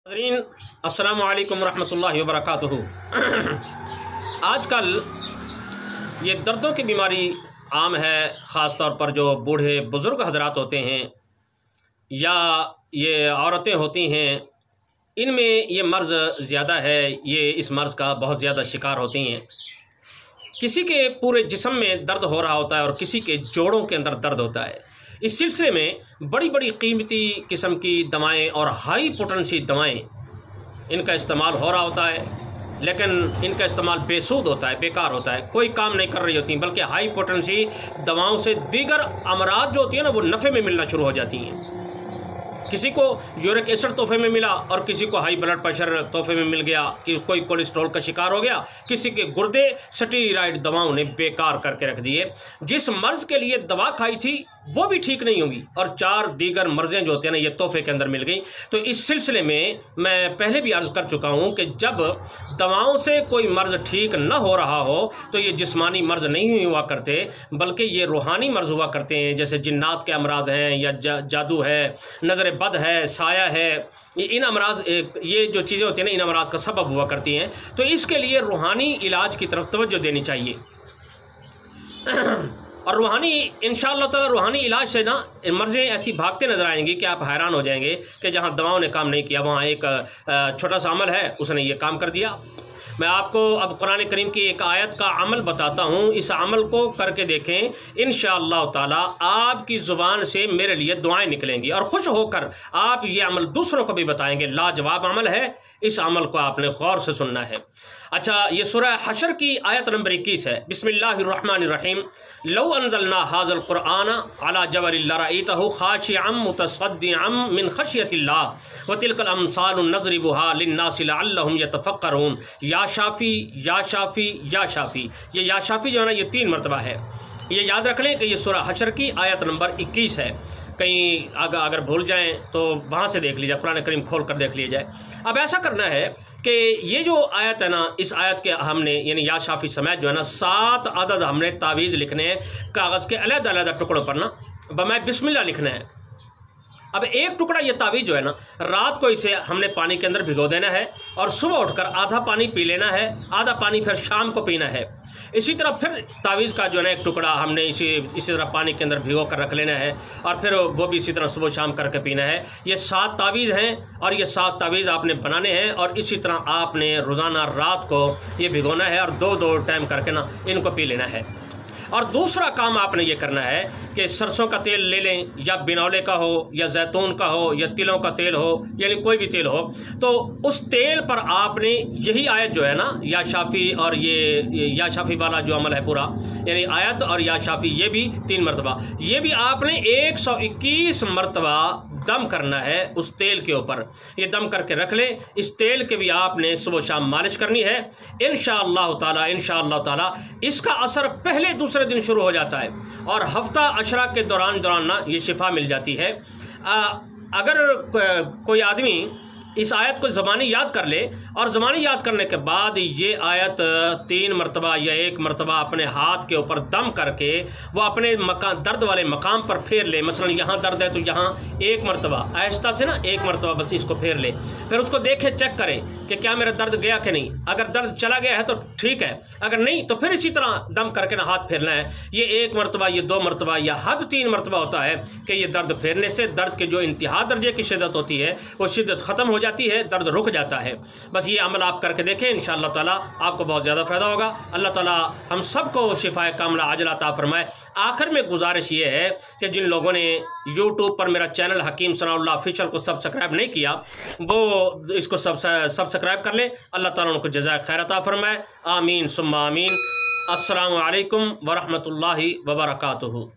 नाज़रीन अस्सलामु अलैकुम रहमतुल्लाहि व बरकातुहू। आज कल ये दर्दों की बीमारी आम है, ख़ास तौर पर जो बूढ़े बुज़ुर्ग हज़रात होते हैं या ये औरतें होती हैं, इनमें ये मर्ज़ ज़्यादा है। ये इस मर्ज़ का बहुत ज़्यादा शिकार होती हैं। किसी के पूरे जिस्म में दर्द हो रहा होता है और किसी के जोड़ों के अंदर दर्द होता है। इस सिलसिले में बड़ी बड़ी कीमती किस्म की दवाएं और हाई पोटेंसी दवाएं इनका इस्तेमाल हो रहा होता है, लेकिन इनका इस्तेमाल बेसूद होता है, बेकार होता है, कोई काम नहीं कर रही होती, बल्कि हाई पोटेंसी दवाओं से दीगर अमराज जो होती है ना, वो नफ़े में मिलना शुरू हो जाती हैं। किसी को यूरिक एसिड तोहफे में मिला और किसी को हाई ब्लड प्रेशर तोहफे में मिल गया, कि कोई कोलेस्ट्रॉल का शिकार हो गया, किसी के गुर्दे स्टेरॉइड दवाओं ने बेकार करके रख दिए। जिस मर्ज़ के लिए दवा खाई थी वो भी ठीक नहीं होगी और चार दीगर मर्ज़ें जो होती हैं ना, ये तोहफे के अंदर मिल गई। तो इस सिलसिले में मैं पहले भी अर्ज़ कर चुका हूँ कि जब दवाओं से कोई मर्ज़ ठीक न हो रहा हो तो ये जिस्मानी मर्ज़ नहीं हुआ करते, बल्कि ये रूहानी मर्ज़ हुआ करते हैं। जैसे जिन्नात के अमराज हैं या जादू है, नज़र बद है, साया है, इन अमराज, ये जो चीज़ें होती हैं ना, इन अमराज का सबब हुआ करती हैं। तो इसके लिए रूहानी इलाज की तरफ तवज्जो देनी चाहिए। और रूहानी इंशाअल्लाह ताला रूहानी इलाज से ना मर्ज़ें ऐसी भागते नज़र आएंगी कि आप हैरान हो जाएंगे कि जहाँ दवाओं ने काम नहीं किया, वहाँ एक छोटा सा अमल है, उसने ये काम कर दिया। मैं आपको अब कुरान करीम की एक आयत का अमल बताता हूँ। इस अमल को करके देखें, इंशाअल्लाह ताला आपकी ज़ुबान से मेरे लिए दुआएं निकलेंगी और खुश होकर आप ये अमल दूसरों को भी बताएंगे। लाजवाब अमल है, इस अमल को आपने गौर से सुनना है। अच्छा, ये सूरह हशर की आयत नंबर 21 है। बिस्मिल्लाहिर्रहमानिर्रहीम। लौ अनज़लना हाज़ल क़ुरआन अला जबलिन लरअयतहु ख़ाशिअन मुतसद्दिअन मिन ख़श्यतिल्लाह व तिलकल अमसालु नज़रिबुहा लिन्नासि लअल्लहुम यतफ़क्करून। या शाफ़ी या शाफ़ी या शाफ़ी, ये या शाफ़ी जो है ना, ये 3 मरतबा है। ये याद रख लें कि ये सूरह हशर की आयत नंबर 21 है। कहीं अगर भूल जाएं तो वहाँ से देख लीजिए, कुरान करीम खोल कर देख लिया जाए। अब ऐसा करना है कि ये जो आयत है ना, इस आयत के हमने यानी या शाफ़ी समेत जो है ना 7 अदद हमने तावीज़ लिखने हैं कागज़ के अलग-अलग टुकड़ों पर ना, बमाए बिस्मिल्लाह लिखना है। अब एक टुकड़ा ये तावीज़ जो है ना, रात को इसे हमने पानी के अंदर भिगो देना है और सुबह उठकर आधा पानी पी लेना है, आधा पानी फिर शाम को पीना है। इसी तरह फिर तावीज़ का जो है ना एक टुकड़ा हमने इसी तरह पानी के अंदर भिगो कर रख लेना है और फिर वो भी इसी तरह सुबह शाम करके पीना है। ये 7 तावीज़ हैं और ये 7 तावीज़ आपने बनाने हैं और इसी तरह आपने रोज़ाना रात को ये भिगोना है और 2-2 टाइम करके ना इनको पी लेना है। और दूसरा काम आपने ये करना है कि सरसों का तेल ले लें, या बिनौले का हो या जैतून का हो या तिलों का तेल हो, यानी कोई भी तेल हो, तो उस तेल पर आपने यही आयत जो है ना, या शाफ़ी और ये या शाफ़ी वाला जो अमल है पूरा, यानी आयत और या शाफ़ी, ये भी 3 मरतबा, ये भी आपने 121 मरतबा दम करना है उस तेल के ऊपर। ये दम करके रख ले। इस तेल के भी आपने सुबह शाम मालिश करनी है। इंशाअल्लाह ताला इसका असर पहले दूसरे दिन शुरू हो जाता है और हफ्ता अशरा के दौरान ना ये शिफा मिल जाती है। अगर कोई आदमी इस आयत को ज़बानी याद कर ले और ज़बानी याद करने के बाद ये आयत 3 मरतबा या 1 मरतबा अपने हाथ के ऊपर दम करके वो अपने दर्द वाले मकाम पर फेर ले, मसलन यहाँ दर्द है तो यहाँ 1 मरतबा आहिस्ता से ना 1 मरतबा बस इसको फेर ले, फिर उसको देखे, चेक करे कि क्या मेरा दर्द गया कि नहीं। अगर दर्द चला गया है तो ठीक है, अगर नहीं तो फिर इसी तरह दम करके ना हाथ फेरना है। ये 1 मरतबा, ये 2 मरतबा या हद 3 मरतबा होता है कि ये दर्द फेरने से दर्द के जो इंतहा दर्जे की शिद्दत होती है वो शिद्दत ख़त्म हो जाती है, दर्द रुक जाता है। बस ये अमल आप करके देखें, इंशाअल्लाह ताला आपको बहुत ज़्यादा फ़ायदा होगा। अल्लाह ताला हम सबको शिफाए कामला आजिला अता फरमाए। आखिर में गुजारिश ये है कि जिन लोगों ने यूट्यूब पर मेरा चैनल हकीम सनाउल्लाह ऑफिशियल को सब्सक्राइब नहीं किया, वो इसको सब्सक्राइब कर ले। अल्लाह ताला उनको जज़ाए खैर अता फरमाए। आमीन सुम्मा आमीन। अस्सलामु अलैकुम व रहमतुल्लाहि व बरकातुहू।